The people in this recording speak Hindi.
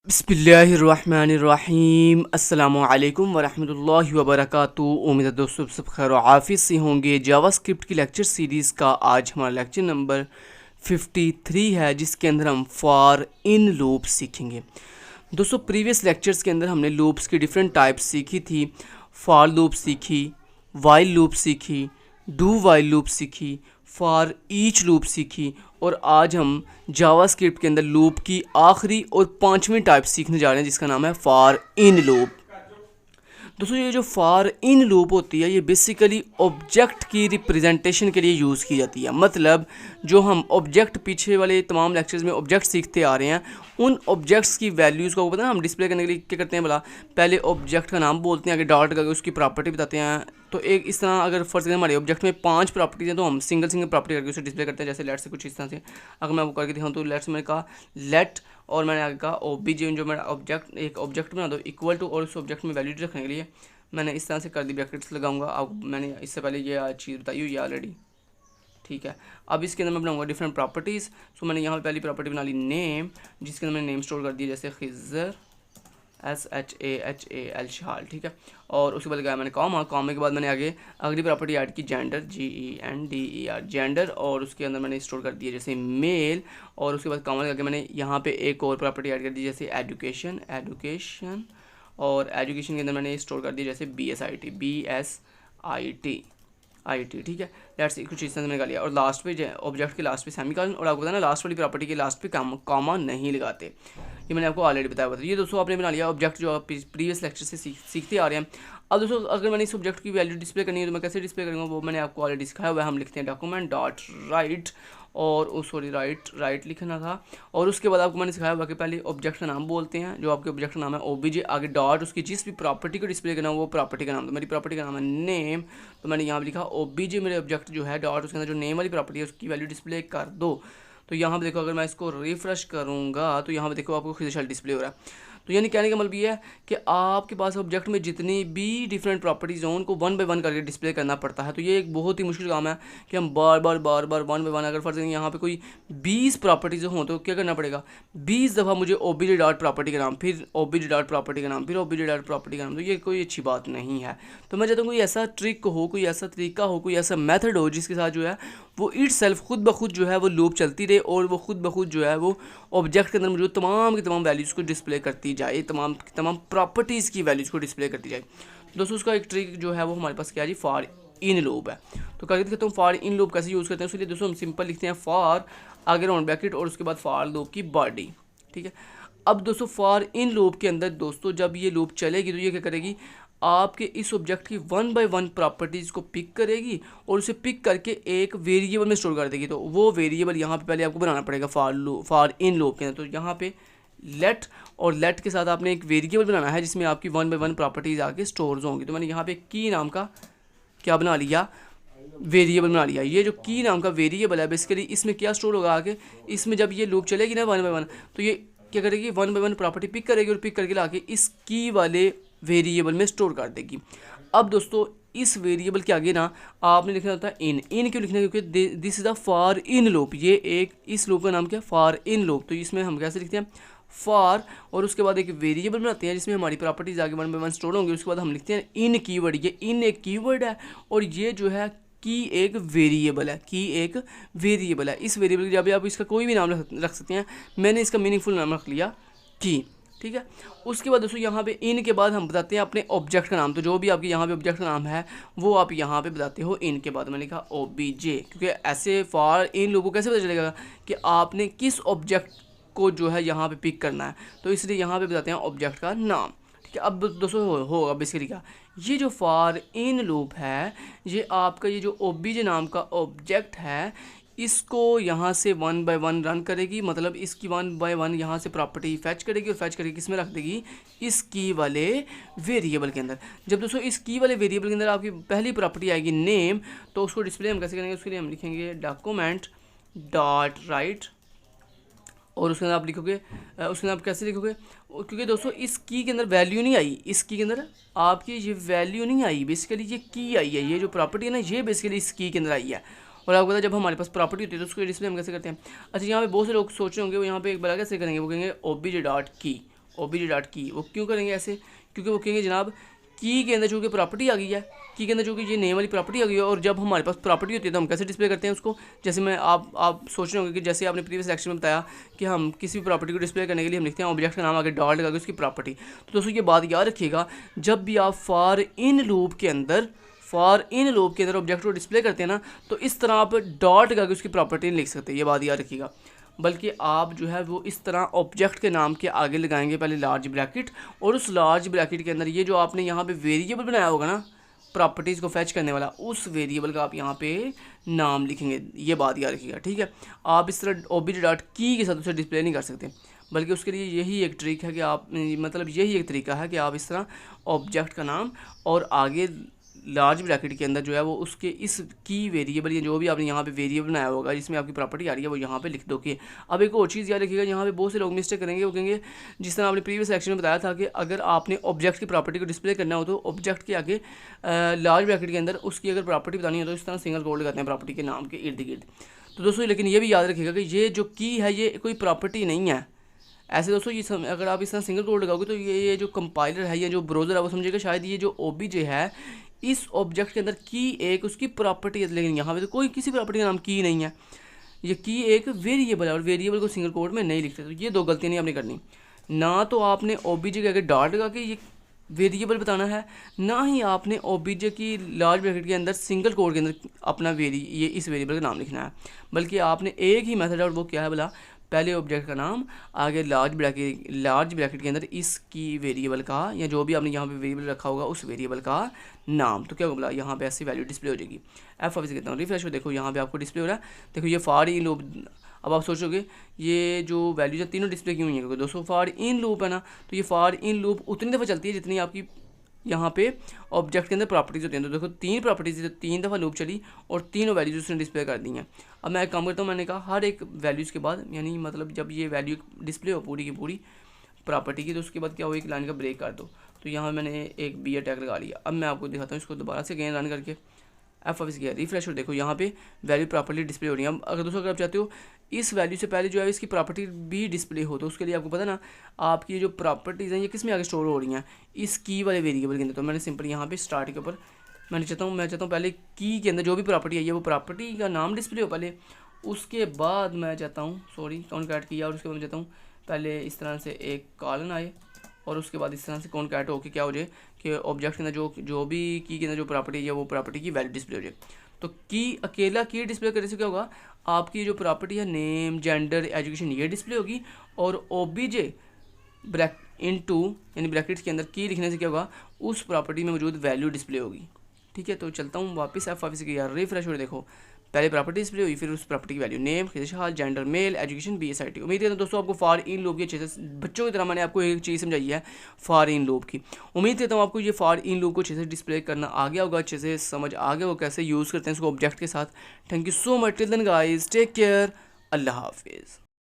बिस्मिल्लाहिर्रहमानिर्रहीम अस्सलामुअलैकुम वरहमतुल्लाहि वबरकातुहू। उम्मीद है दोस्तों सब खैर आफिस से होंगे। जावास्क्रिप्ट की लेक्चर सीरीज़ का आज हमारा लेक्चर नंबर 53 है, जिसके अंदर हम फॉर इन लूप सीखेंगे। दोस्तों प्रीवियस लेक्चर्स के अंदर हमने लूप्स की डिफरेंट टाइप्स सीखी थी। फॉर लूप सीखी, वाइल लूप सीखी, डू वाइल लूप सीखी, फॉर ईच लूप सीखी, और आज हम जावास्क्रिप्ट के अंदर लूप की आखिरी और पांचवीं टाइप सीखने जा रहे हैं, जिसका नाम है फॉर इन लूप। दोस्तों ये जो फॉर इन लूप होती है, ये बेसिकली ऑब्जेक्ट की रिप्रेजेंटेशन के लिए यूज़ की जाती है। मतलब जो हम ऑब्जेक्ट पीछे वाले तमाम लेक्चर्स में ऑब्जेक्ट सीखते आ रहे हैं, उन ऑब्जेक्ट्स की वैल्यूज़ को पता है हम डिस्प्ले करने के लिए क्या करते हैं, भला पहले ऑब्जेक्ट का नाम बोलते हैं, आगे डॉट करके उसकी प्रॉपर्टी बताते हैं। तो एक इस तरह अगर फर्स्ट करें हमारे ऑब्जेक्ट में 5 प्रॉपर्टीज हैं, तो हम सिंगल प्रॉपर्टी करके उसे डिस्प्ले करते हैं। जैसे लेट से कुछ इस तरह से अगर मैं आपको करके दिखाऊँ, तो लेट से मैंने कहा लेट, और मैंने आगे कहा ओबीजे, जो मेरा ऑब्जेक्ट एक ऑब्जेक्ट बना दो इक्वल टू, और उस ऑब्जेक्ट में वैल्यू रखने के लिए मैंने इस तरह से कर दी, ब्रैकेट्स लगाऊंगा। अब मैंने इससे पहले ये चीज़ बताई हुई है ऑलरेडी, ठीक है। अब इसके अंदर मैं बनाऊंगा डिफरेंट प्रॉपर्टीज़। सो मैंने यहाँ पे पहली प्रॉपर्टी बना ली नेम, जिसके अंदर मैंने नेम स्टोर कर दिया, जैसे खिज़र SHAHAL शाल, ठीक है। और उसके बाद लगाया मैंने कॉमे के बाद मैंने आगे अगली प्रॉपर्टी ऐड की जेंडर GENDER जेंडर, और उसके अंदर मैंने स्टोर कर दिया जैसे मेल, और उसके बाद कॉमा लगा के मैंने यहाँ पे एक और प्रॉपर्टी ऐड कर दी जैसे एजुकेशन, और एजुकेशन के अंदर मैंने स्टोर कर दिया जैसे BSIT, ठीक है। लेट्स कुछ इस तरह से मैंने कर लिया। और लास्ट पे ऑब्जेक्ट के लास्ट पे सेमीकोलन, और आपको पता है ना लास्ट वाली प्रॉपर्टी के लास्ट पे कॉमा नहीं लगाते, ये मैंने आपको ऑलरेडी बताया हुआ था। ये दोस्तों आपने बना लिया ऑब्जेक्ट जो आप प्रीवियस लेक्चर से सीखते आ रहे हैं। अब दोस्तों अगर मैंने इस ऑब्जेक्ट की वैल्यू डिस्प्ले करनी है, तो मैं कैसे डिस्प्ले करूँगा, वो मैंने आपको ऑलरेडी सिखाया हुआ है। हम लिखते हैं डॉक्यूमेंट डॉट राइट, और सॉरी राइट लिखना था, और उसके बाद आपको मैंने सिखाया हुआ कि पहले ऑब्जेक्ट का नाम बोलते हैं, जो आपके ऑब्जेक्ट का नाम है ओबीजे, आगे डॉट, उसकी जिस भी प्रॉपर्टी को डिस्प्ले करना वो प्रॉपर्टी का नाम। तो मेरी प्रॉपर्टी का नाम है नेम, तो मैंने यहाँ पर लिखा ओबीजे मेरे ऑब्जेक्ट जो है डॉट, उसके अंदर जो नेम वाली प्रॉपर्टी है उसकी वैल्यू डिस्प्ले कर दो। तो यहाँ पे देखो अगर मैं इसको रिफ्रेश करूँगा, तो यहाँ पे देखो आपको खिज़र डिस्प्ले हो रहा है। तो यानी कहने का मतलब ये है कि आपके पास ऑब्जेक्ट में जितनी भी डिफरेंट प्रॉपर्टीज़ हों, उनको वन बाय वन करके डिस्प्ले करना पड़ता है। तो ये एक बहुत ही मुश्किल काम है कि हम बार बार वन बाय वन, अगर फर्ज यहाँ पे कोई 20 प्रॉपर्टीज़ हों, तो क्या करना पड़ेगा, 20 दफ़ा मुझे ओबीजे डॉट प्रॉपर्टी का नाम, फिर ओबीजे डॉट प्रॉपर्टी का नाम, फिर ओबीजे डॉट प्रॉपर्टी का नाम। तो ये कोई अच्छी बात नहीं है। तो मैं चाहता हूँ कोई ऐसा ट्रिक हो, कोई ऐसा तरीका हो, कोई ऐसा मेथड हो, जिसके साथ जो है वो इट सेल्फ खुद ब खुद जो है वो लूप चलती रहे, और वो खुद ब खुद जो है वो ऑब्जेक्ट के अंदर मौजूद तमाम की तमाम वैल्यूज़ को डिस्प्ले करती जाए, तमाम प्रॉपर्टीज़ की वैल्यूज़ को डिस्प्ले करती जाए। दोस्तों उसका एक ट्रिक जो है वो हमारे पास क्या है जी, फॉर इन लूप है। तो करके दिखाता हूँ फॉर इन लूप कैसे यूज़ करते हैं। उसके लिए दोस्तों हम सिंपल लिखते हैं फॉर, आगे राउंड ब्रैकेट, और उसके बाद फॉर लूप की बॉडी, ठीक है। अब दोस्तों फॉर इन लूप के अंदर दोस्तों जब ये लूप चलेगी, तो ये क्या करेगी, आपके इस ऑब्जेक्ट की वन बाय वन प्रॉपर्टीज़ को पिक करेगी, और उसे पिक करके एक वेरिएबल में स्टोर कर देगी। तो वो वेरिएबल यहाँ पे पहले आपको बनाना पड़ेगा फॉर इन लूप के अंदर। तो यहाँ पे लेट, और लेट के साथ आपने एक वेरिएबल बनाना है जिसमें आपकी वन बाय वन प्रॉपर्टीज़ आके स्टोर्स होंगी। तो मैंने यहाँ पे की नाम का क्या बना लिया, वेरिएबल बना लिया। ये जो की नाम का वेरिएबल है, बेसिकली इसमें क्या स्टोर होगा आगे, इसमें जब ये लूप चलेगी ना वन बाय वन, तो ये क्या करेगी, one by one property pick करेगी, और पिक करके लाके इस की वाले वेरिएबल में स्टोर कर देगी। अब दोस्तों इस वेरिएबल के आगे ना आपने लिखना होता है इन क्यों लिखना है, क्योंकि this is the for in loop. ये एक इस लूप का नाम क्या है, फॉर इन लूप। तो इसमें हम कैसे लिखते हैं, फॉर, और उसके बाद एक वेरिएबल बनाते हैं जिसमें हमारी प्रॉपर्टीज आगे वन बाय वन स्टोर होंगी। उसके बाद हम लिखते हैं इन कीवर्ड। ये इन एक कीवर्ड है, और ये जो है की एक वेरिएबल है, इस वेरिएबल के जब आप इसका कोई भी नाम रख सकते हैं। मैंने इसका मीनिंगफुल नाम रख लिया की, ठीक है। उसके बाद दोस्तों यहाँ पे इन के बाद हम बताते हैं अपने ऑब्जेक्ट का नाम। तो जो भी आपके यहाँ पे ऑब्जेक्ट का नाम है वो आप यहाँ पे बताते हो इन के बाद। मैंने कहा ओबीजे, क्योंकि ऐसे फॉर इन लोगों को कैसे पता चलेगा कि आपने किस ऑब्जेक्ट को जो है यहाँ पे पिक करना है, तो इसलिए यहाँ पे बताते हैं ऑब्जेक्ट का नाम, ठीक है। अब दोस्तों होगा बेसिकली क्या, ये जो फॉर इन लूप है, ये आपका ये जो ओबीजे नाम का ऑब्जेक्ट है, इसको यहाँ से वन बाय वन रन करेगी। मतलब इसकी वन बाय वन यहाँ से प्रॉपर्टी फैच करेगी, और फैच करके किसमें रख देगी, इस की वाले वेरिएबल के अंदर। जब दोस्तों इस की वाले वेरिएबल के अंदर आपकी पहली प्रॉपर्टी आएगी नेम, तो उसको डिस्प्ले हम कैसे करेंगे, उसके लिए हम लिखेंगे डॉक्यूमेंट डॉट राइट, और उसके अंदर आप लिखोगे, उसके अंदर आप कैसे लिखोगे, क्योंकि दोस्तों इस की के अंदर वैल्यू नहीं आई, इस की के अंदर आपकी ये वैल्यू नहीं आई, बेसिकली ये की आई है। ये जो प्रॉपर्टी है ना, ये बेसिकली इस की के अंदर आई है। और आपको पता है जब हमारे पास प्रॉपर्टी होती है तो उसको डिस्प्ले हम कैसे करते हैं। अच्छा यहाँ पे बहुत से लोग सोच रहे होंगे वो यहाँ पे एक बार कैसे करेंगे, वो कहेंगे ओबीजे डॉट की, ओबीजे डॉट की। वो क्यों करेंगे ऐसे? क्योंकि वो कहेंगे जनाब की के अंदर चूँकि प्रॉपर्टी आ गई है, की के अंदर चूँकि ये नेम वाली प्रॉपर्टी आ गई है, और जब हमारे पास प्रॉपर्टी होती है तो हम कैसे डिस्प्ले करते हैं उसको। जैसे मैं आप सोच रहे होंगे कि जैसे आपने प्रीवियस लेक्चर में बताया कि हम किसी भी प्रॉपर्टी को डिस्प्ले करने के लिए हम लिखते हैं ऑब्जेक्ट का नाम आगे डॉट लगा के उसकी प्रॉपर्टी। तो दोस्तों ये बात याद रखिएगा, जब भी आप फॉर इन लूप के अंदर ऑब्जेक्ट को डिस्प्ले करते हैं ना, तो इस तरह आप डॉट लगा के उसकी प्रॉपर्टी नहीं लिख सकते, ये बात याद रखिएगा। बल्कि आप जो है वो इस तरह ऑब्जेक्ट के नाम के आगे लगाएंगे पहले लार्ज ब्रैकेट, और उस लार्ज ब्रैकेट के अंदर ये जो आपने यहाँ पे वेरिएबल बनाया होगा ना प्रॉपर्टीज़ को फैच करने वाला, उस वेरिएबल का आप यहाँ पे नाम लिखेंगे, ये बात याद रखिएगा, ठीक है। आप इस तरह ओबीजे डॉट की के साथ उसे डिस्प्ले नहीं कर सकते, बल्कि उसके लिए यही एक ट्रिक है कि आप मतलब यही एक तरीका है कि आप इस तरह ऑब्जेक्ट का नाम और आगे लार्ज ब्रैकेट के अंदर जो है वो उसके इस की वेरिएबल या जो भी आपने यहाँ पे वेरिएबल बनाया होगा जिसमें आपकी प्रॉपर्टी आ रही है वो यहाँ पे लिख दो कि। अब एक और चीज़ याद रखिएगा, यहाँ पे बहुत से लोग मिस्टेक करेंगे, वो कहेंगे जिस तरह आपने प्रीवियस सेक्शन में बताया था कि अगर आपने ऑब्जेक्ट की प्रॉपर्टी को डिस्प्ले करना हो तो ऑब्जेक्ट के आगे लार्ज ब्रैकेट के अंदर उसकी अगर प्रॉपर्टी बतानी हो तो इस तरह सिंगल कोड लगाते हैं प्रॉपर्टी के नाम के इर्द गिर्द। तो दोस्तों लेकिन ये भी याद रखिएगा कि ये जो की है ये कोई प्रॉपर्टी नहीं है। ऐसे दोस्तों ये अगर आप इस तरह सिंगल कोड लगाओगे तो ये जो कंपाइलर है या जो ब्राउज़र है वो समझेगा शायद ये जो ओबीजे है इस ऑब्जेक्ट के अंदर की एक उसकी प्रॉपर्टी है, लेकिन यहाँ पे तो कोई किसी प्रॉपर्टी का नाम की नहीं है, ये की एक वेरिएबल है और वेरिएबल को सिंगल कोड में नहीं लिखते। तो ये दो गलतियाँ नहीं आपने करनी, ना तो आपने ओबीजे के आगे डॉट लगा के ये वेरिएबल बताना है, ना ही आपने ओबीजे की लार्ज ब्रैकेट के अंदर सिंगल कोड के अंदर अपना ये इस वेरिएबल का नाम लिखना है, बल्कि आपने एक ही मेथड है और वो क्या है बोला, पहले ऑब्जेक्ट का नाम आगे लार्ज ब्रैकेट के अंदर इसकी वेरिएबल का या जो भी आपने यहाँ पे वेरिएबल रखा होगा उस वेरिएबल का नाम। तो क्या बोला, यहाँ पे ऐसी वैल्यू डिस्प्ले हो जाएगी। एफ ऑफ इसे कहता हूँ रिफ्रेश, देखो यहाँ पे आपको डिस्प्ले हो रहा है। देखो ये फॉर इन लूप, अब आप सोचोगे ये जो वैल्यूज है तीनों डिस्प्ले क्यों हुई है, क्योंकि दोस्तों फॉर इन लूप है ना, तो ये फॉर इन लूप उतनी दफ़ा चलती है जितनी आपकी यहाँ पे ऑब्जेक्ट के अंदर प्रॉपर्टीज़ होती हैं। तो देखो 3 प्रॉपर्टीज़ तो 3 दफ़ा लूप चली और तीनों वैल्यूज उसने डिस्प्ले कर दी हैं। अब मैं एक काम करता हूँ, मैंने कहा हर एक वैल्यूज़ के बाद यानी मतलब जब ये वैल्यू डिस्प्ले हो पूरी की पूरी प्रॉपर्टी की, तो उसके बाद क्या हो एक लाइन का ब्रेक कर दो। तो यहाँ मैंने एक बी टैग लगा लिया। अब मैं आपको दिखाता हूँ इसको दोबारा से अगेन रन करके एफ ऑफिस किया रिफ्रेश, और देखो यहाँ पे वैल्यू प्रॉपर्टी डिस्प्ले हो रही है। अब अगर दोस्तों अगर आप चाहते हो इस वैल्यू से पहले जो है इसकी प्रॉपर्टी भी डिस्प्ले हो, तो उसके लिए आपको पता ना आपकी जो प्रॉपर्टीज़ हैं ये किस में आगे स्टोर हो रही हैं, इस की वाले वेरिएबल के अंदर। तो मैंने सिंपल यहाँ पे स्टार्ट के ऊपर मैं चाहता हूँ पहले की के अंदर जो भी प्रॉपर्टी है वो प्रॉपर्टी का नाम डिस्प्ले हो पहले, उसके बाद मैं चाहता हूँ कॉन्कैट किया और उसके बाद मैं चाहता हूँ पहले इस तरह से एक कॉलन आए और उसके बाद इस तरह से कॉन्कैट हो के क्या हो जाए कि ऑब्जेक्ट के अंदर जो भी की के अंदर जो प्रॉपर्टी है वो प्रॉपर्टी की वैल्यू डिस्प्ले हो जाए। तो की अकेला की डिस्प्ले करने से क्या होगा, आपकी जो प्रॉपर्टी है नेम जेंडर एजुकेशन ये डिस्प्ले होगी, और ओबीजे इनटू यानी ब्रैकेट्स के अंदर की लिखने से क्या होगा उस प्रॉपर्टी में मौजूद वैल्यू डिस्प्ले होगी। ठीक है, तो चलता हूँ वापस एफ ऑफिस की यार रिफ्रेश हो, देखो पहले प्रॉपर्टी डिस्प्ले हुई, फिर उस प्रॉपर्टी की वैल्यू नेम खिदशाल जेंडर मेल एजुकेशन BSIT। उम्मीद है दोस्तों आपको फॉर इन लूप की अच्छे से बच्चों की तरह मैंने आपको एक चीज़ समझाई है फॉर इन लूप की। उम्मीद करता हूँ आपको ये फॉर इन लूप को अच्छे से डिस्प्ले करना आ गया होगा, अच्छे से समझ आ गया वो कैसे यूज़ करते हैं इसको ऑब्जेक्ट के साथ। Thank you so much, till then guys take care, अल्लाह हाफिज़।